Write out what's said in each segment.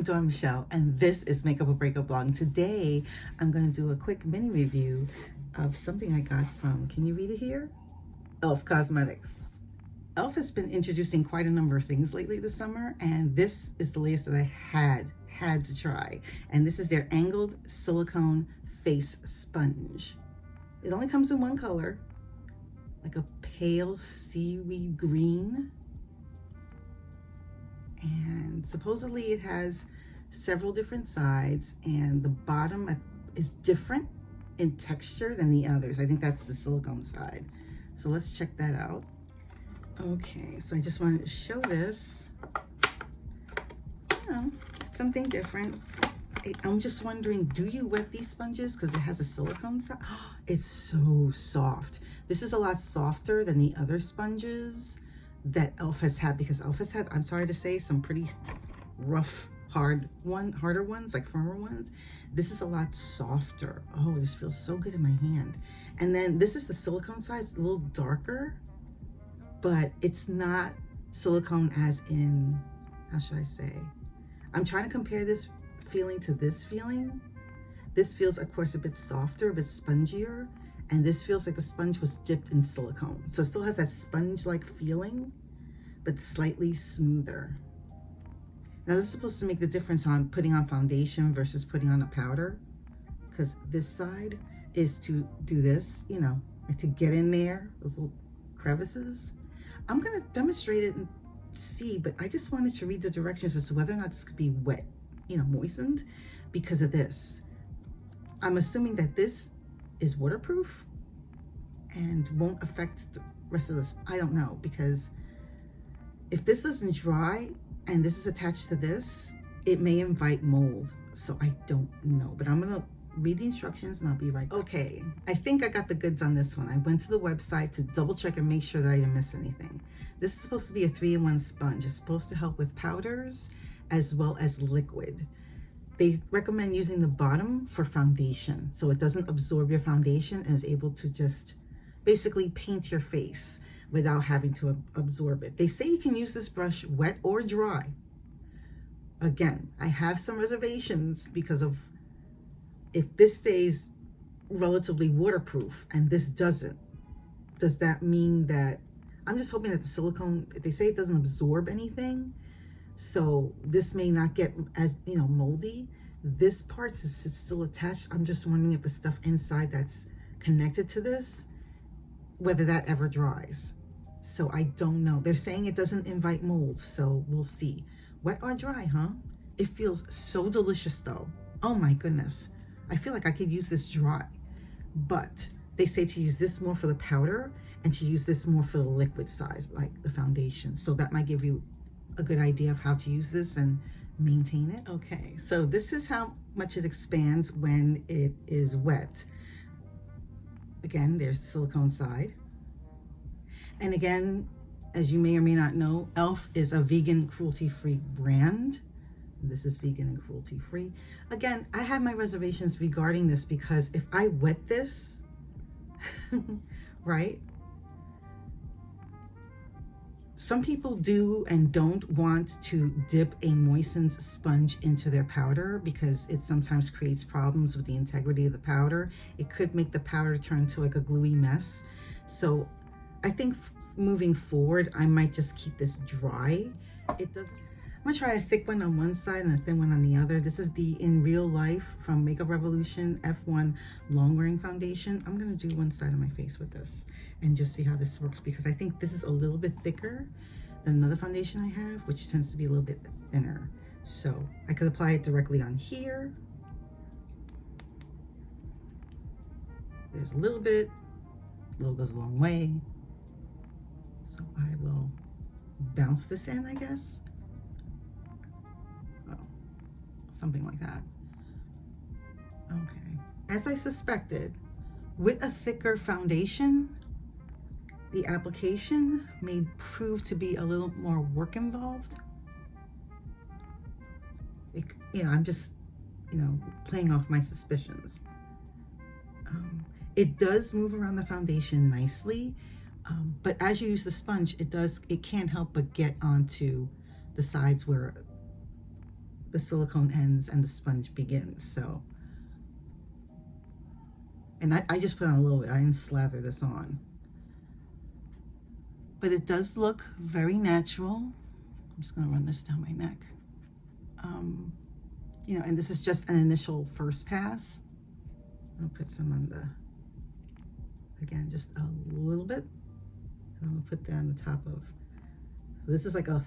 I'm Michelle, and this is Makeup or Breakup Blog. Today, I'm going to do a quick mini review of something I got from, can you read it here? e.l.f. Cosmetics. e.l.f. has been introducing quite a number of things lately this summer, and this is the latest that I had to try. And this is their Angled Silicone Face Sponge. It only comes in one color, like a pale seaweed green. And supposedly it has several different sides, and the bottom is different in texture than the others. I think that's the silicone side. So let's check that out. Okay, so I just wanted to show this. You know, something different. I'm just wondering, do you wet these sponges? Because it has a silicone side. It's so soft. This is a lot softer than the other sponges that e.l.f. has had, because e.l.f. has had, I'm sorry to say, some pretty rough, harder ones, like firmer ones. This is a lot softer. Oh, this feels so good in my hand. And then this is the silicone side. It's a little darker, but it's not silicone as in, how should I say? I'm trying to compare this feeling to this feeling. This feels, of course, a bit softer, a bit spongier. And this feels like the sponge was dipped in silicone. So it still has that sponge-like feeling, but slightly smoother. Now this is supposed to make the difference on putting on foundation versus putting on a powder, because this side is to do this, you know, like to get in there, those little crevices. I'm gonna demonstrate it and see, but I just wanted to read the directions as to whether or not this could be wet, you know, moistened, because of this. I'm assuming that this is waterproof and won't affect the rest of this. I don't know, because if this doesn't dry and this is attached to this, it may invite mold. So I don't know, but I'm gonna read the instructions and I'll be right back. Okay, I think I got the goods on this one. I went to the website to double check and make sure that I didn't miss anything. This is supposed to be a 3-in-1 sponge. It's supposed to help with powders as well as liquid. They recommend using the bottom for foundation, so it doesn't absorb your foundation and is able to just basically paint your face without having to absorb it. They say you can use this brush wet or dry. Again, I have some reservations because of if this stays relatively waterproof and this doesn't, does that mean that, I'm just hoping that the silicone, they say it doesn't absorb anything, so this may not get as, you know, moldy. This part is still attached. I'm just wondering if the stuff inside that's connected to this, whether that ever dries. So I don't know. They're saying it doesn't invite mold, so we'll see. Wet or dry, huh? It feels so delicious though. Oh my goodness. I feel like I could use this dry, but they say to use this more for the powder and to use this more for the liquid size, like the foundation. So that might give you a good idea of how to use this and maintain it. Okay, so this is how much it expands when it is wet. Again, there's the silicone side. And again, as you may or may not know, e.l.f. is a vegan, cruelty-free brand. This is vegan and cruelty-free. Again, I have my reservations regarding this because if I wet this, right? Some people do and don't want to dip a moistened sponge into their powder because it sometimes creates problems with the integrity of the powder. It could make the powder turn to like a gluey mess. So I think moving forward, I might just keep this dry. It doesn't. I'm gonna try a thick one on one side and a thin one on the other. This is the In Real Life from Makeup Revolution F1 Long Wearing Foundation. I'm gonna do one side of my face with this and just see how this works, because I think this is a little bit thicker than another foundation I have, which tends to be a little bit thinner. So I could apply it directly on here. There's a little bit goes a long way. So I will bounce this in, I guess. Something like that. Okay, as I suspected, with a thicker foundation, the application may prove to be a little more work involved. You know, I'm just, you know, playing off my suspicions. It does move around the foundation nicely, but as you use the sponge, it can't help but get onto the sides where the silicone ends and the sponge begins. So, and I just put on a little bit. I didn't slather this on. But it does look very natural. I'm just gonna run this down my neck. You know, and this is just an initial first pass. I'll put some on the, again, just a little bit. And I'm gonna put that on the top of, so this is like a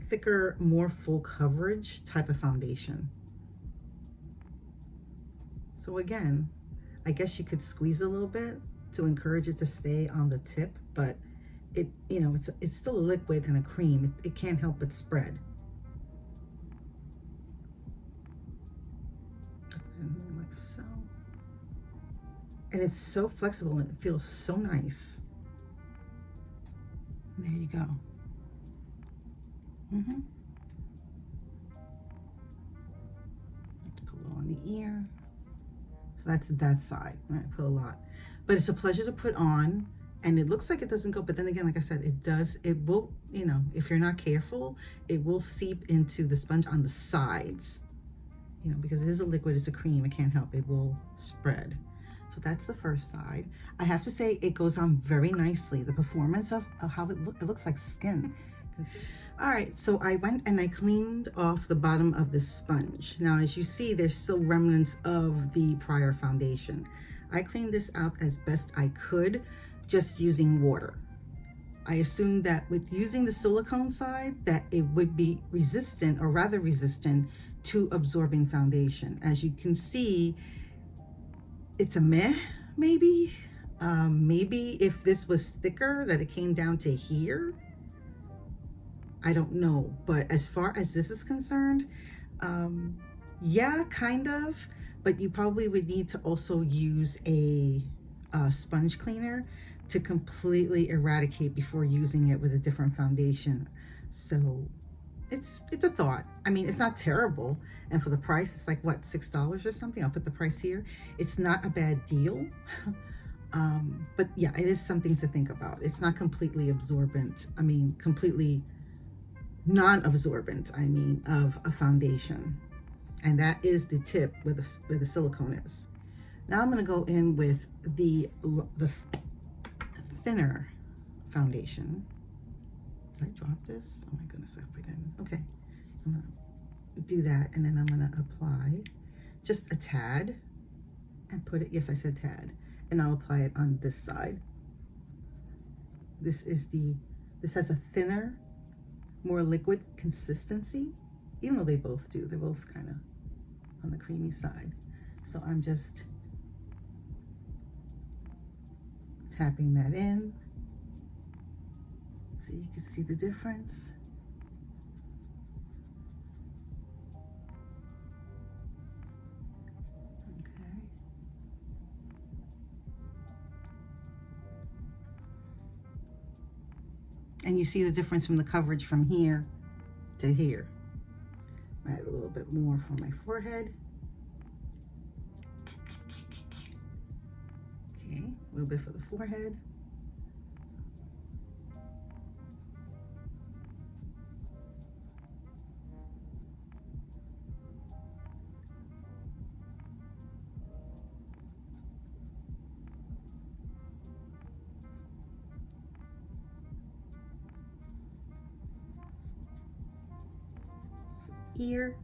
thicker, more full coverage type of foundation. So again, I guess you could squeeze a little bit to encourage it to stay on the tip, but it, you know, it's still a liquid and a cream. It can't help but spread. And like so. And it's so flexible and it feels so nice. There you go. Let's put a little on the ear. So that's that side. I put a lot, but it's a pleasure to put on, and it looks like it doesn't go, but then again, like I said, it does. It will, you know, if you're not careful, it will seep into the sponge on the sides, you know, because it is a liquid, it's a cream, it can't help, it will spread. So that's the first side. I have to say it goes on very nicely. The performance of how it looks like skin. All right, so I went and I cleaned off the bottom of this sponge. Now, as you see, there's still remnants of the prior foundation. I cleaned this out as best I could, just using water. I assumed that with using the silicone side, that it would be resistant, or rather resistant, to absorbing foundation. As you can see, it's a meh, maybe. Maybe if this was thicker, that it came down to here. I don't know, but as far as this is concerned, yeah, kind of, but you probably would need to also use a sponge cleaner to completely eradicate before using it with a different foundation. So it's a thought. I mean, it's not terrible, and for the price, it's like what, $6 or something. I'll put the price here. It's not a bad deal. But yeah, it is something to think about. It's not completely absorbent. I mean, completely non-absorbent, I mean, of a foundation. And that is the tip where the silicone is. Now I'm going to go in with the thinner foundation. Did I drop this? Oh my goodness, I put it in. Okay, I'm going to do that, and then I'm going to apply just a tad and put it, yes, I said tad, and I'll apply it on this side. This has a thinner, more liquid consistency, even though they both do. They're both kind of on the creamy side. So I'm just tapping that in so you can see the difference. Okay. And you see the difference from the coverage from here to here. I add a little bit more for my forehead. Okay, a little bit for the forehead. Ear.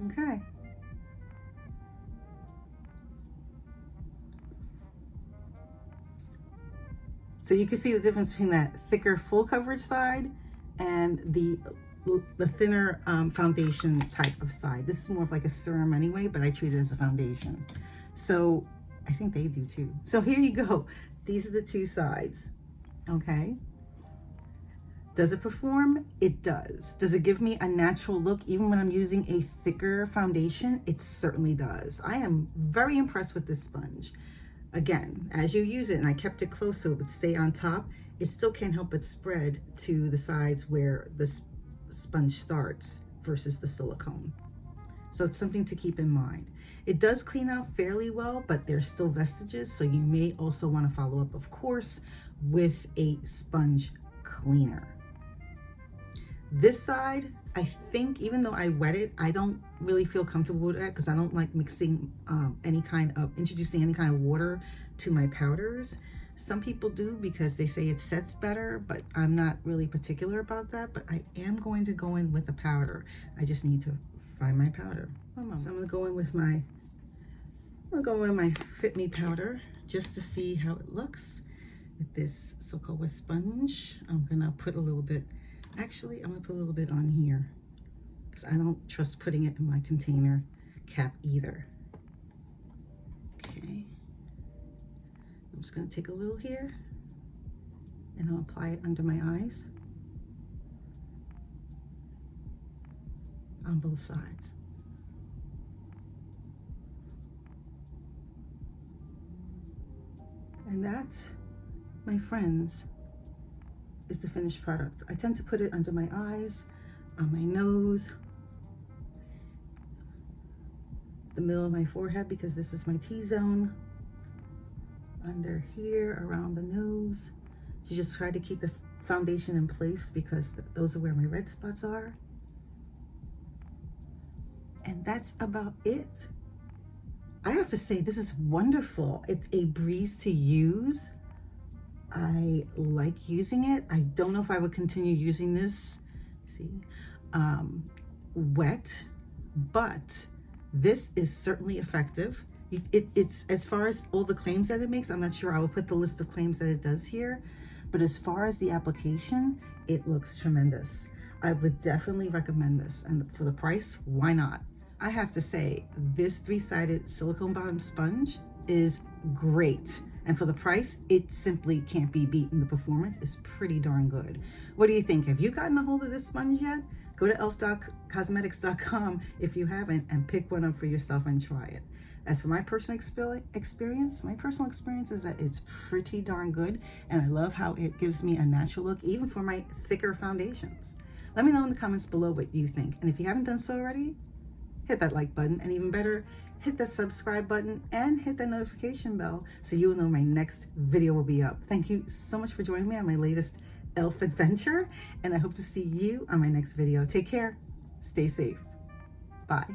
Okay. So you can see the difference between that thicker full coverage side and the thinner foundation type of side. This is more of like a serum anyway, but I treat it as a foundation. So I think they do too. So here you go. These are the two sides. Okay. Does it perform? It does. Does it give me a natural look even when I'm using a thicker foundation? It certainly does. I am very impressed with this sponge. Again, as you use it, and I kept it close so it would stay on top, it still can't help but spread to the sides where the sponge starts versus the silicone. So it's something to keep in mind. It does clean out fairly well, but there's still vestiges, so you may also want to follow up, of course, with a sponge cleaner. This side, I think, even though I wet it, I don't really feel comfortable with that because I don't like mixing introducing any kind of water to my powders. Some people do because they say it sets better, but I'm not really particular about that. But I am going to go in with a powder. I just need to find my powder. So I'm gonna go in with my Fit Me powder just to see how it looks with this so-called sponge. I'm gonna put a little bit, actually I'm gonna put a little bit on here because I don't trust putting it in my container cap either. Okay, I'm just gonna take a little here and I'll apply it under my eyes on both sides. And that, my friends, is the finished product. I tend to put it under my eyes, on my nose, the middle of my forehead because this is my T-zone, under here, around the nose. You just try to keep the foundation in place because those are where my red spots are. And that's about it. I have to say, this is wonderful. It's a breeze to use. I like using it. I don't know if I would continue using this, wet, but this is certainly effective. It's as far as all the claims that it makes, I'm not sure I will put the list of claims that it does here, but as far as the application, it looks tremendous. I would definitely recommend this, and for the price, why not? I have to say, this 3-sided silicone bottom sponge is great. And for the price, it simply can't be beaten. The performance is pretty darn good. What do you think? Have you gotten a hold of this sponge yet? Go to elf.cosmetics.com if you haven't and pick one up for yourself and try it. As for my personal experience, is that it's pretty darn good. And I love how it gives me a natural look, even for my thicker foundations. Let me know in the comments below what you think. And if you haven't done so already, hit that like button, and even better, hit that subscribe button and hit that notification bell so you will know my next video will be up. Thank you so much for joining me on my latest elf adventure, and I hope to see you on my next video. Take care, stay safe, bye.